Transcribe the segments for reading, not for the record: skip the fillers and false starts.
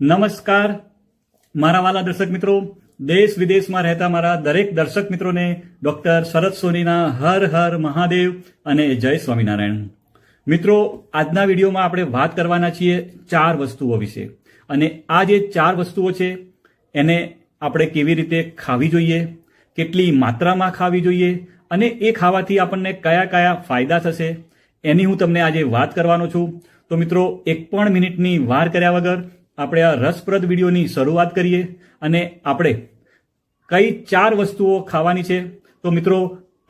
નમસ્કાર મારા વાલા દર્શક મિત્રો, દેશ વિદેશમાં રહેતા મારા દરેક દર્શક મિત્રોને ડોક્ટર શરદ સોનીના હર હર મહાદેવ અને જય સ્વામિનારાયણ. મિત્રો, આજના વિડીયોમાં આપણે વાત કરવાના છીએ 4 વસ્તુઓ વિશે. અને આ જે 4 વસ્તુઓ છે એને આપણે કેવી રીતે ખાવી જોઈએ, કેટલી માત્રામાં ખાવી જોઈએ અને એ ખાવાથી આપણને કયા કયા ફાયદા થશે એની હું તમને આજે વાત કરવાનો છું. તો મિત્રો, એક પણ મિનિટની વાર કર્યા વગર આપણે આ રસપ્રદ વિડીયોની શરૂઆત કરીએ અને આપણે કઈ 4 વસ્તુઓ ખાવાની છે. તો મિત્રો,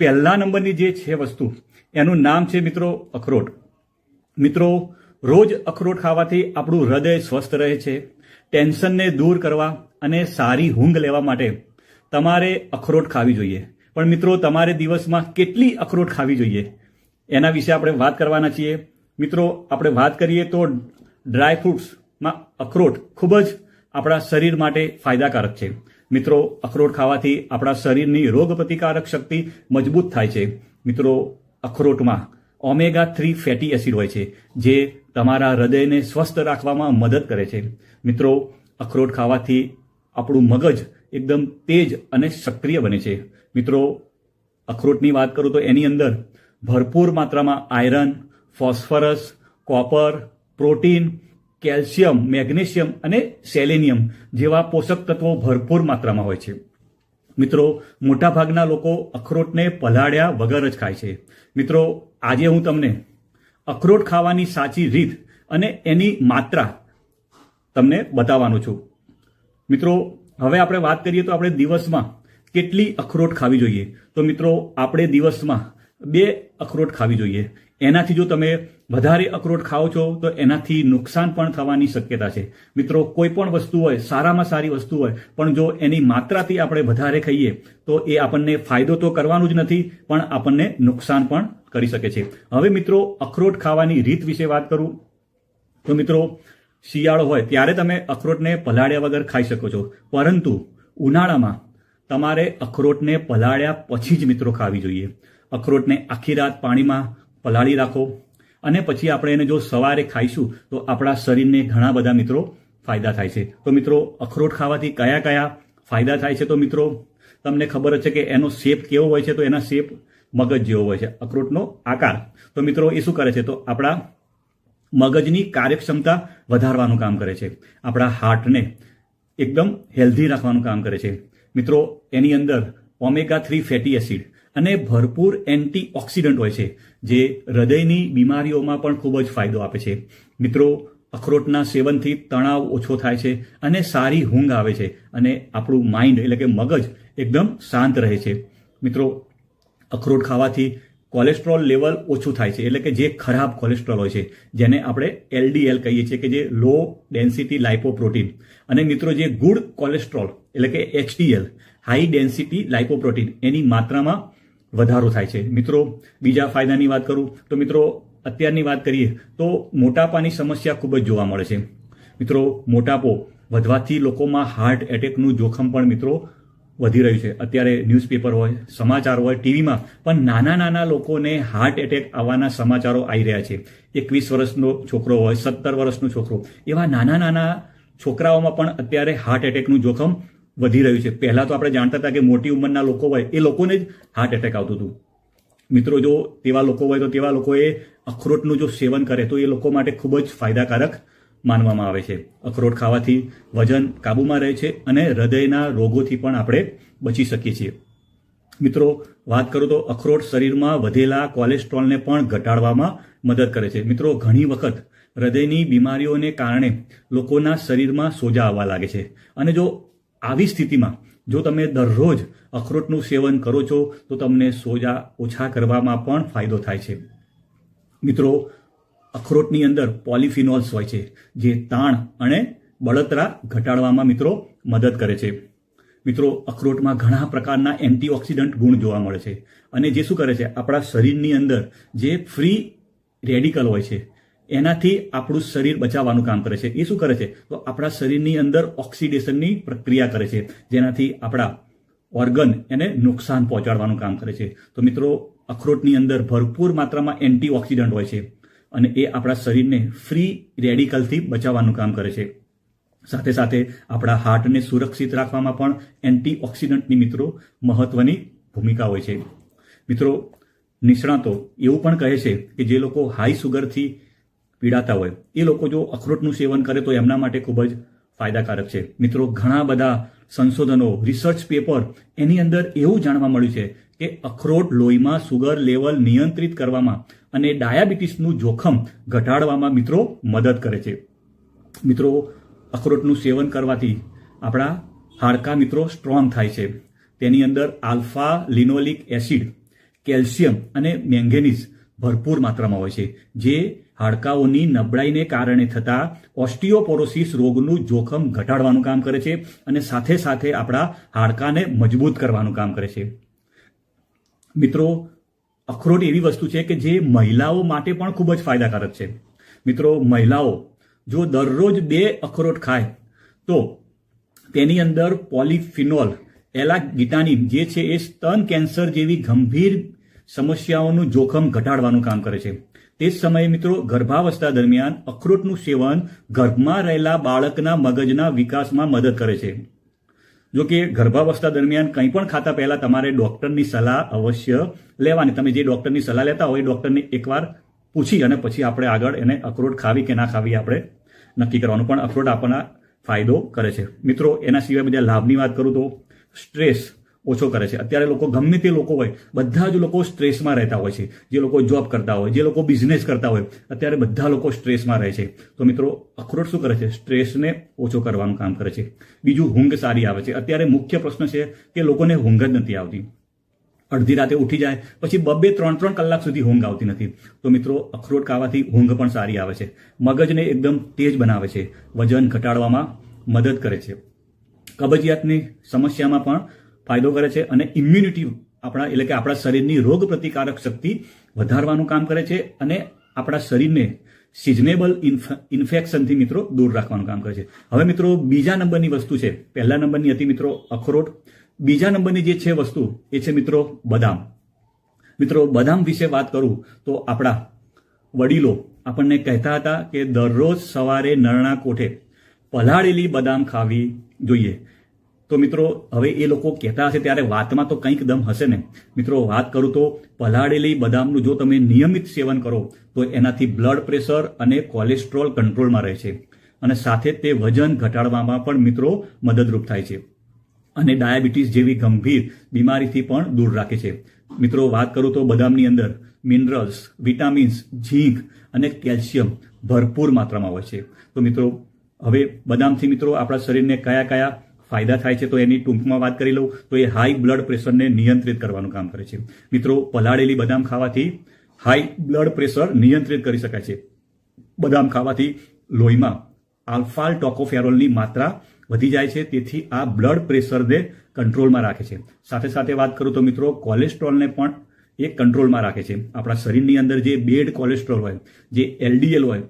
પહેલા નંબરની જે છે વસ્તુ એનું નામ છે મિત્રો અખરોટ. મિત્રો, રોજ અખરોટ ખાવાથી આપણું હૃદય સ્વસ્થ રહે છે. ટેન્શનને દૂર કરવા અને સારી ઊંઘ લેવા માટે તમારે અખરોટ ખાવી જોઈએ. પણ મિત્રો, તમારે દિવસમાં કેટલી અખરોટ ખાવી જોઈએ એના વિશે આપણે વાત કરવાના છીએ. મિત્રો, આપણે વાત કરીએ તો ડ્રાય ફ્રૂટ્સમાં અખરોટ ખૂબ જ આપણા શરીર માટે ફાયદાકારક છે. મિત્રો, અખરોટ ખાવાથી આપણા શરીરની રોગ પ્રતિકારક શક્તિ મજબૂત થાય છે. મિત્રો, અખરોટમાં ઓમેગા 3 ફેટી એસિડ હોય છે જે તમારા હૃદયને સ્વસ્થ રાખવામાં મદદ કરે છે. મિત્રો, અખરોટ ખાવાથી આપણું મગજ એકદમ તેજ અને સક્રિય બને છે. મિત્રો, અખરોટની વાત કરું તો એની અંદર ભરપૂર માત્રામાં iron, phosphorus, copper, protein, calcium, magnesium અને સેલેનિયમ જેવા પોષક તત્વો ભરપૂર માત્રામાં હોય છે. મિત્રો, મોટાભાગના લોકો અખરોટને પલાળ્યા વગર જ ખાય છે. મિત્રો, આજે હું તમને અખરોટ ખાવાની સાચી રીત અને એની માત્રા તમને બતાવવાનો છું. મિત્રો, હવે આપણે વાત કરીએ તો આપણે દિવસમાં કેટલી અખરોટ ખાવી જોઈએ. તો મિત્રો, આપણે દિવસમાં 2 અખરોટ ખાવી જોઈએ. એનાથી જો તમે વધારે અખરોટ ખાઓ છો તો એનાથી નુકસાન પણ થવાની શક્યતા છે. મિત્રો, કોઈ પણ વસ્તુ હોય, સારામાં સારી વસ્તુ હોય, પણ જો એની માત્રાથી આપણે વધારે ખાઈએ તો એ આપણને ફાયદો તો કરવાનું જ નથી, પણ આપણને નુકસાન પણ કરી શકે છે. હવે મિત્રો, અખરોટ ખાવાની રીત વિશે વાત કરું તો મિત્રો, શિયાળો હોય ત્યારે તમે અખરોટને પલાળ્યા વગર ખાઈ શકો છો, પરંતુ ઉનાળામાં તમારે અખરોટને પલાળ્યા પછી જ મિત્રો ખાવી જોઈએ. અખરોટને આખી રાત પાણીમાં પલાળી રાખો અને પછી આપણે એને જો સવારે ખાઈશું તો આપણા શરીરને ઘણા બધા મિત્રો ફાયદા થાય છે. તો મિત્રો, અખરોટ ખાવાથી કયા કયા ફાયદા થાય છે તો મિત્રો, તમને ખબર જ છે કે એનો શેપ કેવો હોય છે. તો એના શેપ મગજ જેવો હોય છે, અખરોટનો આકાર. તો મિત્રો, એ શું કરે છે તો આપણા મગજની કાર્યક્ષમતા વધારવાનું કામ કરે છે, આપણા હાર્ટને એકદમ હેલ્ધી રાખવાનું કામ કરે છે. મિત્રો, એની અંદર ઓમેગા 3 ફેટી એસિડ અને ભરપૂર એન્ટીઓક્સિડન્ટ હોય છે જે હૃદયની બીમારીઓમાં પણ ખૂબ જ ફાયદો આપે છે. મિત્રો, અખરોટના સેવનથી તણાવ ઓછો થાય છે અને સારી ઊંઘ આવે છે અને આપણું માઇન્ડ એટલે કે મગજ એકદમ શાંત રહે છે. મિત્રો, અખરોટ ખાવાથી કોલેસ્ટ્રોલ લેવલ ઓછું થાય છે, એટલે કે જે ખરાબ કોલેસ્ટ્રોલ હોય છે જેને આપણે LDL કહીએ છીએ કે જે લો ડેન્સિટી લાઇપોપ્રોટીન, અને મિત્રો જે ગુડ કોલેસ્ટ્રોલ એટલે કે HDL હાઈ ડેન્સિટી લાઇપોપ્રોટીન એની માત્રામાં વધારો થાય છે. મિત્રો, બીજા ફાયદાની વાત કરું તો મિત્રો, અત્યારની વાત કરીએ તો મોટાપાની સમસ્યા ખૂબ જ જોવા મળે છે. મિત્રો, મોટાપો વધવાથી લોકોમાં હાર્ટ એટેકનું જોખમ પણ મિત્રો વધી રહ્યું છે. અત્યારે ન્યૂઝપેપર હોય, સમાચાર હોય, ટીવીમાં પણ નાના નાના લોકોને હાર્ટ એટેક આવવાના સમાચારો આવી રહ્યા છે. 21 વર્ષનો છોકરો હોય, 17 વર્ષનો છોકરો, એવા નાના નાના છોકરાઓમાં પણ અત્યારે હાર્ટ એટેકનું જોખમ વધી રહ્યું છે. પહેલા તો આપણે જાણતા હતા કે મોટી ઉંમરના લોકો હોય એ લોકોને જ હાર્ટ એટેક આવતું હતું. મિત્રો, જો તેવા લોકો હોય તો તેવા લોકોએ અખરોટનું જો સેવન કરે તો એ લોકો માટે ખૂબ જ ફાયદાકારક માનવામાં આવે છે. અખરોટ ખાવાથી વજન કાબૂમાં રહે છે અને હૃદયના રોગોથી પણ આપણે બચી શકીએ છીએ. મિત્રો, વાત કરું તો અખરોટ શરીરમાં વધેલા કોલેસ્ટ્રોલને પણ ઘટાડવામાં મદદ કરે છે. મિત્રો, ઘણી વખત હૃદયની બીમારીઓને કારણે લોકોના શરીરમાં સોજા આવવા લાગે છે, અને જો આવી સ્થિતિમાં જો તમે દરરોજ અખરોટનું સેવન કરો છો તો તમને સોજા ઓછા કરવામાં પણ ફાયદો થાય છે. મિત્રો, અખરોટની અંદર પોલિફિનોલ્સ હોય છે જે તાણ અને બળતરા ઘટાડવામાં મિત્રો મદદ કરે છે. મિત્રો, અખરોટમાં ઘણા પ્રકારના એન્ટીઓક્સિડન્ટ ગુણ જોવા મળે છે અને જે શું કરે છે, આપણા શરીરની અંદર જે ફ્રી રેડિકલ હોય છે એનાથી આપણું શરીર બચાવવાનું કામ કરે છે. એ શું કરે છે તો આપણા શરીરની અંદર ઓક્સિડેશનની પ્રક્રિયા કરે છે જેનાથી આપણા ઓર્ગન એને નુકસાન પહોંચાડવાનું કામ કરે છે. તો મિત્રો, અખરોટની અંદર ભરપૂર માત્રામાં એન્ટીઓક્સિડન્ટ હોય છે અને એ આપણા શરીરને ફ્રી રેડિકલથી બચાવવાનું કામ કરે છે. સાથે સાથે આપણા હાર્ટને સુરક્ષિત રાખવામાં પણ એન્ટીઓક્સિડન્ટની મિત્રો મહત્વની ભૂમિકા હોય છે. મિત્રો, નિષ્ણાતો એવું પણ કહે છે કે જે લોકો હાઈ સુગરથી પીડાતા હોય એ લોકો જો અખરોટનું સેવન કરે તો એમના માટે ખૂબ જ ફાયદાકારક છે. મિત્રો, ઘણા બધા સંશોધનો, રિસર્ચ પેપર એની અંદર એવું જાણવા મળ્યું છે કે અખરોટ લોહીમાં સુગર લેવલ નિયંત્રિત કરવામાં અને ડાયાબિટીસનું જોખમ ઘટાડવામાં મિત્રો મદદ કરે છે. મિત્રો, અખરોટનું સેવન કરવાથી આપણા હાડકાં મિત્રો સ્ટ્રોંગ થાય છે. તેની અંદર આલ્ફા લિનોલિક એસિડ, કેલ્શિયમ અને મેંગેનીઝ ભરપૂર માત્રામાં હોય છે, જે હાડકાઓની નબળાઈને કારણે થતા ઓસ્ટિયોપોરોસિસ રોગનું જોખમ ઘટાડવાનું કામ કરે છે અને સાથે સાથે આપણા હાડકાને મજબૂત કરવાનું કામ કરે છે. મિત્રો, અખરોટ એવી વસ્તુ છે કે જે મહિલાઓ માટે પણ ખૂબ જ ફાયદાકારક છે. મિત્રો, મહિલાઓ જો દરરોજ 2 અખરોટ ખાય તો તેની અંદર પોલિફિનોલ એલાગિટાનિન જે છે એ સ્તન કેન્સર જેવી ગંભીર સમસ્યાઓનું જોખમ ઘટાડવાનું કામ કરે છે. તે જ સમયે મિત્રો ગર્ભાવસ્થા દરમિયાન અખરોટનું સેવન ગર્ભમાં રહેલા બાળકના મગજના વિકાસમાં મદદ કરે છે. જો કે ગર્ભાવસ્થા દરમિયાન કંઈ પણ ખાતા પહેલા તમારે ડોક્ટરની સલાહ અવશ્ય લેવાની. તમે જે ડોક્ટરની સલાહ લેતા હોય એ ડોક્ટરને એકવાર પૂછી અને પછી આપણે આગળ એને અખરોટ ખાવી કે ના ખાવી આપણે નક્કી કરવાનું. પણ અખરોટ આપણને ફાયદો કરે છે. મિત્રો, એના સિવાય બીજા લાભની વાત કરું તો સ્ટ્રેસ ઓછો કરે છે. અત્યારે લોકો ગમે તે લોકો હોય, બધા જ લોકો સ્ટ્રેસમાં રહેતા હોય છે. જે લોકો જોબ કરતા હોય, જે લોકો બિઝનેસ કરતા હોય, અત્યારે બધા લોકો સ્ટ્રેસમાં રહે છે. તો મિત્રો, અખરોટ શું કરે છે? સ્ટ્રેસને ઓછો કરવાનું કામ કરે છે. બીજું, ઊંઘ સારી આવે છે. અત્યારે મુખ્ય પ્રશ્ન છે કે લોકોને ઊંઘ જ નથી આવતી. અડધી રાતે ઉઠી જાય પછી 2-3 કલાક સુધી ઊંઘ આવતી નથી. તો મિત્રો, અખરોટ ખાવાથી ઊંઘ પણ સારી આવે છે. મગજને એકદમ તેજ બનાવે છે. વજન ઘટાડવામાં મદદ કરે છે. કબજિયાતની સમસ્યામાં પણ ફાયદો કરે છે અને ઇમ્યુનિટી એટલે કે આપણા શરીરની રોગ પ્રતિકારક શક્તિ વધારવાનું કામ કરે છે અને આપણા શરીરને સિઝનેબલ ઇન્ફેક્શનથી મિત્રો દૂર રાખવાનું કામ કરે છે. હવે મિત્રો, બીજા નંબરની વસ્તુ છે. પહેલા નંબરની હતી મિત્રો અખરોટ. બીજા નંબરની જે છે વસ્તુ એ છે મિત્રો બદામ. મિત્રો, બદામ વિશે વાત કરું તો આપણા વડીલો આપણને કહેતા હતા કે દરરોજ સવારે નરણા કોઠે પલાળેલી બદામ ખાવી જોઈએ. તો મિત્રો, હવે એ લોકો કહેતા હશે ત્યારે વાતમાં તો કંઈક દમ હશે ને. મિત્રો, વાત કરું તો પલાળેલી બદામનું જો તમે નિયમિત સેવન કરો તો એનાથી બ્લડ પ્રેશર અને કોલેસ્ટ્રોલ કંટ્રોલમાં રહે છે અને સાથે તે વજન ઘટાડવામાં પણ મિત્રો મદદરૂપ થાય છે અને ડાયાબિટીસ જેવી ગંભીર બીમારીથી પણ દૂર રાખે છે. મિત્રો, વાત કરું તો બદામની અંદર મિનરલ્સ, વિટામિન્સ, ઝીંક અને કેલ્શિયમ ભરપૂર માત્રામાં હોય છે. તો મિત્રો, હવે બદામથી મિત્રો આપણા શરીરને કયા કયા ફાયદા થાય છે તો એની ટૂંકમાં વાત કરી લઉં તો એ હાઈ બ્લડ પ્રેશરને નિયંત્રિત કરવાનું કામ કરે છે. મિત્રો, પલાળેલી બદામ ખાવાથી હાઈ બ્લડ પ્રેશર નિયંત્રિત કરી શકાય છે. બદામ ખાવાથી લોહીમાં આલ્ફા ટોકોફેરોલની માત્રા વધી જાય છે, તેથી આ બ્લડ પ્રેશરને કંટ્રોલમાં રાખે છે. સાથે સાથે વાત કરું તો મિત્રો કોલેસ્ટ્રોલને પણ એ કંટ્રોલમાં રાખે છે. આપણા શરીરની અંદર જે બેડ કોલેસ્ટ્રોલ હોય, જે LDL હોય,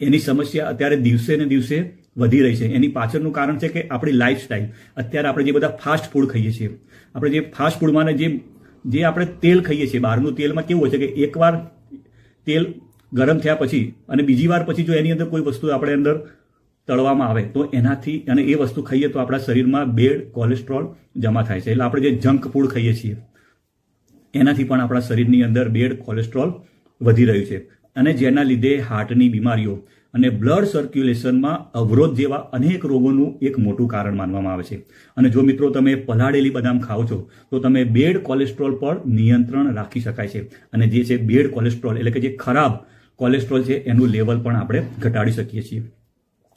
એની સમસ્યા અત્યારે દિવસે ને દિવસે વધી રહી છે. એની પાછળનું કારણ છે કે આપણી લાઈફસ્ટાઈલ. અત્યારે આપણે જે બધા ફાસ્ટ ફૂડ ખાઈએ છીએ, આપણે જે ફાસ્ટ ફૂડમાં જે આપણે તેલ ખાઈએ છીએ, બહારનું તેલમાં કેવું હોય છે કે એકવાર તેલ ગરમ થયા પછી અને બીજી વાર પછી જો એની અંદર કોઈ વસ્તુ આપણે અંદર તળવામાં આવે તો એનાથી અને એ વસ્તુ ખાઈએ તો આપણા શરીરમાં બેડ કોલેસ્ટ્રોલ જમા થાય છે. એટલે આપણે જે જંક ફૂડ ખાઈએ છીએ એનાથી પણ આપણા શરીરની અંદર બેડ કોલેસ્ટ્રોલ વધી રહ્યું છે અને જેના લીધે હાર્ટની બીમારીઓ અને બ્લડ સર્ક્યુલેશનમાં અવરોધ જેવા અનેક રોગોનું એક મોટું કારણ માનવામાં આવે છે. અને જો મિત્રો તમે પલાળેલી બદામ ખાઓ છો તો તમે બેડ કોલેસ્ટ્રોલ પર નિયંત્રણ રાખી શકાય છે અને જે છે બેડ કોલેસ્ટ્રોલ એટલે કે જે ખરાબ કોલેસ્ટ્રોલ છે એનું લેવલ પણ આપણે ઘટાડી શકીએ છીએ.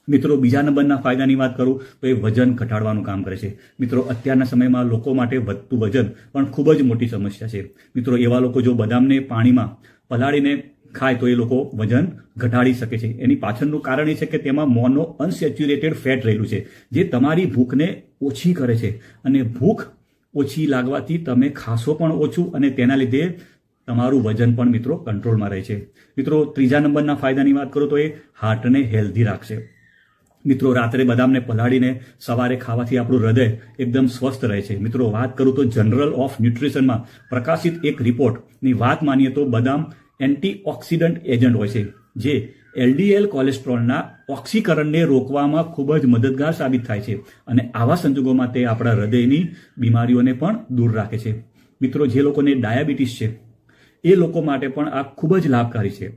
મિત્રો, બીજા નંબરના ફાયદાની વાત કરું તો એ વજન ઘટાડવાનું કામ કરે છે. મિત્રો, અત્યારના સમયમાં લોકો માટે વધતું વજન પણ ખૂબ જ મોટી સમસ્યા છે. મિત્રો, એવા લોકો જો બદામને પાણીમાં પલાળીને ખાય તો એ લોકો વજન ઘટાડી શકે છે. એની પાછળનું કારણ એ છે કે તેમાં મોનો અનસેચ્યુરેટેડ ફેટ રહેલું છે, જે તમારી ભૂખને ઓછી કરે છે અને ભૂખ ઓછી લાગવાથી તમે ખાશો પણ ઓછું અને તેના લીધે તમારું વજન પણ મિત્રો કંટ્રોલમાં રહે છે. મિત્રો, ત્રીજા નંબરના ફાયદાની વાત કરું તો એ હાર્ટને હેલ્ધી રાખશે. મિત્રો, રાત્રે બદામને પલાળીને સવારે ખાવાથી આપણું હૃદય એકદમ સ્વસ્થ રહે છે. મિત્રો, વાત કરું તો જનરલ ઓફ ન્યુટ્રિશનમાં પ્રકાશિત એક રિપોર્ટની વાત માનીએ તો બદામ એન્ટીઓક્સિડન્ટ એજન્ટ હોય છે, જે LDL કોલેસ્ટ્રોલના ઓક્સીકરણને રોકવામાં ખૂબ જ મદદગાર સાબિત થાય છે અને આવા સંજોગોમાં તે આપણા હૃદયની બીમારીઓને પણ દૂર રાખે છે. મિત્રો, જે લોકોને ડાયાબિટીસ છે એ લોકો માટે પણ આ ખૂબ જ લાભકારી છે.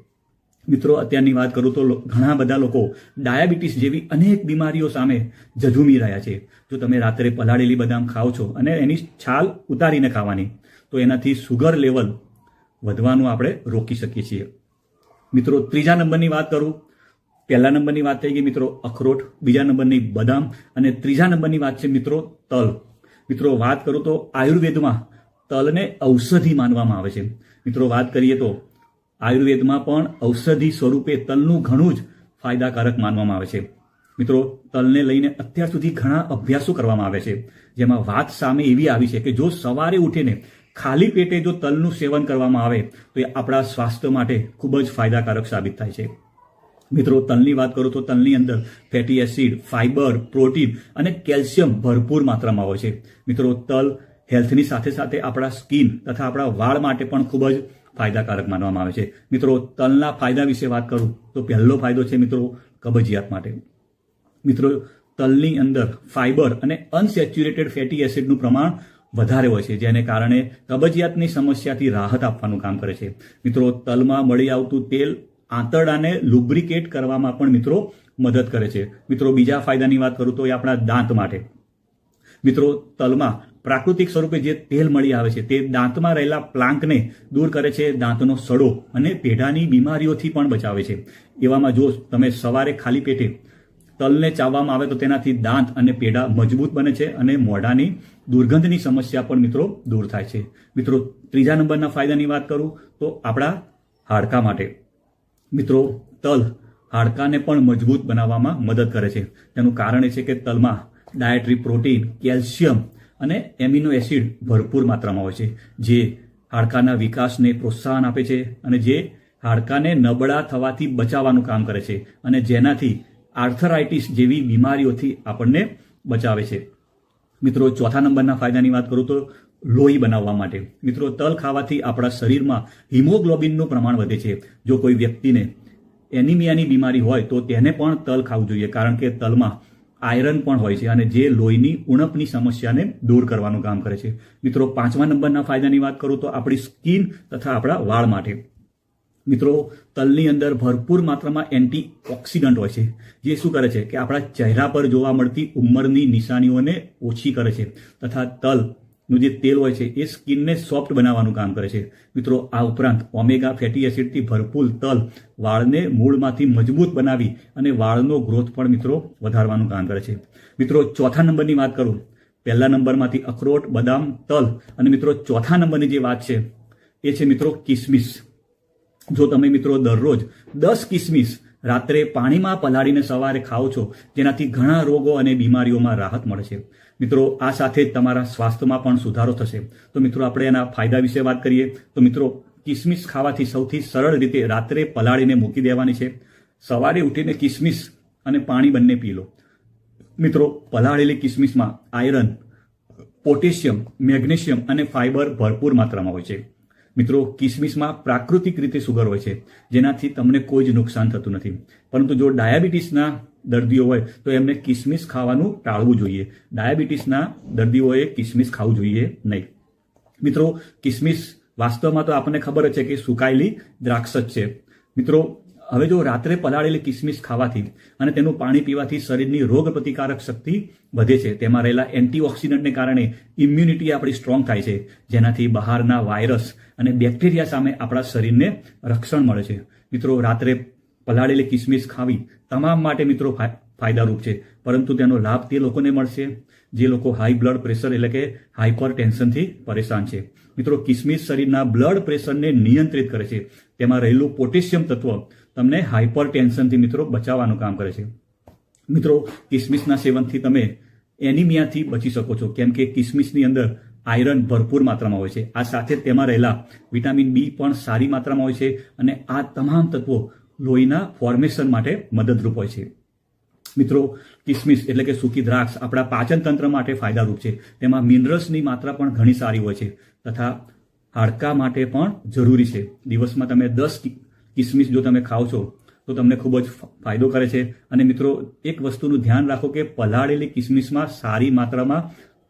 મિત્રો, અત્યારની વાત કરું તો ઘણા બધા લોકો ડાયાબિટીસ જેવી અનેક બીમારીઓ સામે ઝઝૂમી રહ્યા છે. જો તમે રાત્રે પલાળેલી બદામ ખાઓ છો અને એની છાલ ઉતારીને ખાવાની, તો એનાથી સુગર લેવલ વધવાનું આપણે રોકી શકીએ છીએ. મિત્રો, ત્રીજા નંબરની વાત કરું, પહેલા નંબરની વાત થઈ ગઈ મિત્રો અખરોટ, બીજા નંબરની બદામ અને ત્રીજા નંબરની વાત છે મિત્રો તલ. મિત્રો, વાત કરું તો આયુર્વેદમાં તલને ઔષધિ માનવામાં આવે છે. મિત્રો, વાત કરીએ તો આયુર્વેદમાં પણ ઔષધિ સ્વરૂપે તલનું ઘણું જ ફાયદાકારક માનવામાં આવે છે. મિત્રો, તલને લઈને અત્યાર સુધી ઘણા અભ્યાસો કરવામાં આવે છે, જેમાં વાત સામે એવી આવી છે કે જો સવારે ઉઠીને ખાલી પેટે જો તલનું સેવન કરવામાં આવે તો એ આપણા સ્વાસ્થ્ય માટે ખૂબ જ ફાયદાકારક સાબિત થાય છે. મિત્રો, તલની વાત કરું તો તલની અંદર ફેટી એસિડ, ફાઇબર, પ્રોટીન અને કેલ્શિયમ ભરપૂર માત્રામાં હોય છે. મિત્રો, તલ હેલ્થની સાથે સાથે આપણા સ્કિન તથા આપણા વાળ માટે પણ ખૂબ જ ફાયદાકારક માનવામાં આવે છે. મિત્રો, તલના ફાયદા વિશે વાત કરું તો પહેલો ફાયદો છે મિત્રો કબજિયાત માટે. મિત્રો, તલની અંદર ફાઇબર અને અનસેચ્યુરેટેડ ફેટી એસિડનું પ્રમાણ વધારે હોય છે, જેને કારણે કબજિયાતની સમસ્યાથી રાહત આપવાનું કામ કરે છે. મિત્રો, તલમાં મળી આવતું તેલ આંતરડાને લુબ્રિકેટ કરવામાં પણ મિત્રો મદદ કરે છે. મિત્રો, બીજા ફાયદાની વાત કરું તો એ આપણા દાંત માટે. મિત્રો, તલમાં પ્રાકૃતિક સ્વરૂપે જે તેલ મળી આવે છે તે દાંતમાં રહેલા પ્લાંકને દૂર કરે છે, દાંતનો સડો અને પેઢાની બીમારીઓથી પણ બચાવે છે. એવામાં જો તમે સવારે ખાલી પેટે તલને ચાવવામાં આવે તો તેનાથી દાંત અને પેઢા મજબૂત બને છે અને મોઢાની દુર્ગંધની સમસ્યા પણ મિત્રો દૂર થાય છે. મિત્રો, ત્રીજા નંબરના ફાયદાની વાત કરું તો આપણા હાડકા માટે. મિત્રો, તલ હાડકાને પણ મજબૂત બનાવવામાં મદદ કરે છે. તેનું કારણ એ છે કે તલમાં ડાયટરી પ્રોટીન, કેલ્શિયમ અને એમિનો એસિડ ભરપૂર માત્રામાં હોય છે, જે હાડકાના વિકાસને પ્રોત્સાહન આપે છે અને જે હાડકાને નબળા થવાથી બચાવવાનું કામ કરે છે અને જેનાથી આર્થરાઇટિસ જેવી બીમારીઓથી આપણને બચાવે છે. મિત્રો, ચોથા નંબરના ફાયદાની વાત કરું તો લોહી બનાવવા માટે. મિત્રો, તલ ખાવાથી આપણા શરીરમાં હિમોગ્લોબિનનું પ્રમાણ વધે છે. જો કોઈ વ્યક્તિને એનિમિયાની બીમારી હોય તો તેને પણ તલ ખાવું જોઈએ, કારણ કે તલમાં આયરન પણ હોય છે અને જે લોહીની ઉણપની સમસ્યાને દૂર કરવાનું કામ કરે છે. મિત્રો, પાંચમા નંબરના ફાયદાની વાત કરું તો આપણી સ્કિન તથા આપણા વાળ માટે. મિત્રો, તલની અંદર ભરપૂર માત્રામાં એન્ટીઓક્સિડન્ટ હોય છે, જે શું કરે છે કે આપણા ચહેરા પર જોવા મળતી ઉંમરની નિશાનીઓને ઓછી કરે છે તથા તલનું જે તેલ હોય છે એ સ્કિનને સોફ્ટ બનાવવાનું કામ કરે છે. મિત્રો, આ ઉપરાંત ઓમેગા ફેટી એસિડથી ભરપૂર તલ વાળને મૂળમાંથી મજબૂત બનાવી અને વાળનો ગ્રોથ પણ મિત્રો વધારવાનું કામ કરે છે. મિત્રો, ચોથા નંબરની વાત કરું, પહેલા નંબરમાંથી અખરોટ, બદામ, તલ અને મિત્રો ચોથા નંબરની જે વાત છે એ છે મિત્રો કિસમિસ. જો તમે મિત્રો દરરોજ 10 કિસમિસ રાત્રે પાણીમાં પલાળીને સવારે ખાઓ છો, જેનાથી ઘણા રોગો અને બીમારીઓમાં રાહત મળે છે. મિત્રો, આ સાથે જ તમારા સ્વાસ્થ્યમાં પણ સુધારો થશે. તો મિત્રો, આપણે એના ફાયદા વિશે વાત કરીએ તો મિત્રો કિસમિસ ખાવાથી સૌથી સરળ રીતે રાત્રે પલાળીને મૂકી દેવાની છે. સવારે ઉઠીને કિસમિસ અને પાણી બંને પી લો. મિત્રો, પલાળેલી કિસમિસમાં આયરન, પોટેશિયમ, મેગ્નેશિયમ અને ફાઇબર ભરપૂર માત્રામાં હોય છે. મિત્રો, કિસમિસમાં પ્રાકૃતિક રીતે સુગર હોય છે, જેનાથી તમને કોઈ જ નુકસાન થતું નથી. પરંતુ જો ડાયાબિટીસના દર્દીઓ હોય તો એમને કિસમિસ ખાવાનું ટાળવું જોઈએ. ડાયાબિટીસના દર્દીઓએ કિસમિસ ખાવું જોઈએ નહીં. મિત્રો, કિસમિસ વાસ્તવમાં તો આપણને ખબર જ છે કે સુકાયેલી દ્રાક્ષ જ છે. મિત્રો, હવે જો રાત્રે પલાળેલી કિસમિસ ખાવાથી અને તેનું પાણી પીવાથી શરીરની રોગ પ્રતિકારક શક્તિ વધે છે. તેમાં રહેલા એન્ટીઓક્સિડન્ટને કારણે ઇમ્યુનિટી આપણી સ્ટ્રોંગ થાય છે, જેનાથી બહારના વાયરસ અને બેક્ટેરિયા સામે આપણા શરીરને રક્ષણ મળે છે. મિત્રો, રાત્રે પલાળેલી કિસમિસ ખાવી તમામ માટે મિત્રો ફાયદારૂપ છે, પરંતુ તેનો લાભ તે લોકોને મળશે જે લોકો હાઈ બ્લડ પ્રેશર એટલે કે હાઇપર ટેન્શનથી પરેશાન છે. મિત્રો, કિસમિસ શરીરના બ્લડ પ્રેશરને નિયંત્રિત કરે છે. તેમાં રહેલું પોટેશિયમ તત્વ તમને હાઇપર ટેન્શનથી મિત્રો બચાવવાનું કામ કરે છે. મિત્રો, કિસમિસના સેવનથી તમે એનિમિયાથી બચી શકો છો, કેમ કે કિસમિસની અંદર આયરન ભરપૂર માત્રામાં હોય છે. આ સાથે તેમાં રહેલા વિટામિન બી પણ સારી માત્રામાં હોય છે અને આ તમામ તત્વો લોહીના ફોર્મેશન માટે મદદરૂપ હોય છે. મિત્રો, કિસમિસ એટલે કે સૂકી દ્રાક્ષ આપણા પાચન તંત્ર માટે ફાયદારૂપ છે. તેમાં મિનરલ્સની માત્રા પણ ઘણી સારી હોય છે તથા હાડકા માટે પણ જરૂરી છે. દિવસમાં તમે 10 કિસમિસ જો તમે ખાઓ છો તો તમને ખૂબ જ ફાયદો કરે છે. અને મિત્રો એક વસ્તુનું ધ્યાન રાખો કે પલાળેલી કિસમિસમાં સારી માત્રામાં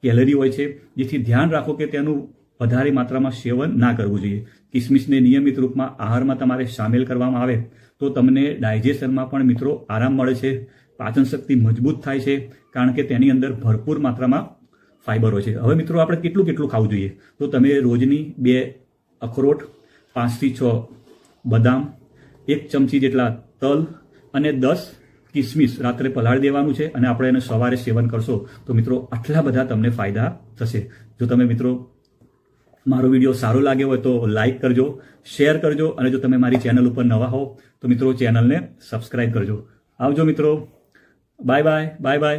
કેલરી હોય છે, જેથી ધ્યાન રાખો કે તેનું વધારે માત્રામાં સેવન ના કરવું જોઈએ. કિસમિસને નિયમિત રૂપમાં આહારમાં તમારે સામેલ કરવામાં આવે તો તમને ડાયજેશનમાં પણ મિત્રો આરામ મળે છે, પાચન શક્તિ મજબૂત થાય છે, કારણ કે તેની અંદર ભરપૂર માત્રામાં ફાઇબર હોય છે. હવે મિત્રો આપણે કેટલું ખાવું જોઈએ? તો તમે રોજની 2 અખરોટ, 5 થી 6 બદામ, 1 ચમચી જેટલા તલ અને 10 કિસમિસ રાત્રે પલાળી દેવાનું છે અને આપણે એને સવારે સેવન કરશો તો મિત્રો આટલા બધા તમને ફાયદા થશે. જો તમે મિત્રો મારો વિડીયો સારો લાગ્યો હોય તો લાઈક કરજો, શેર કરજો, અને જો તમે મારી ચેનલ ઉપર નવા હો તો મિત્રો ચેનલને સબસ્ક્રાઇબ કરજો. આવજો મિત્રો. Bye bye.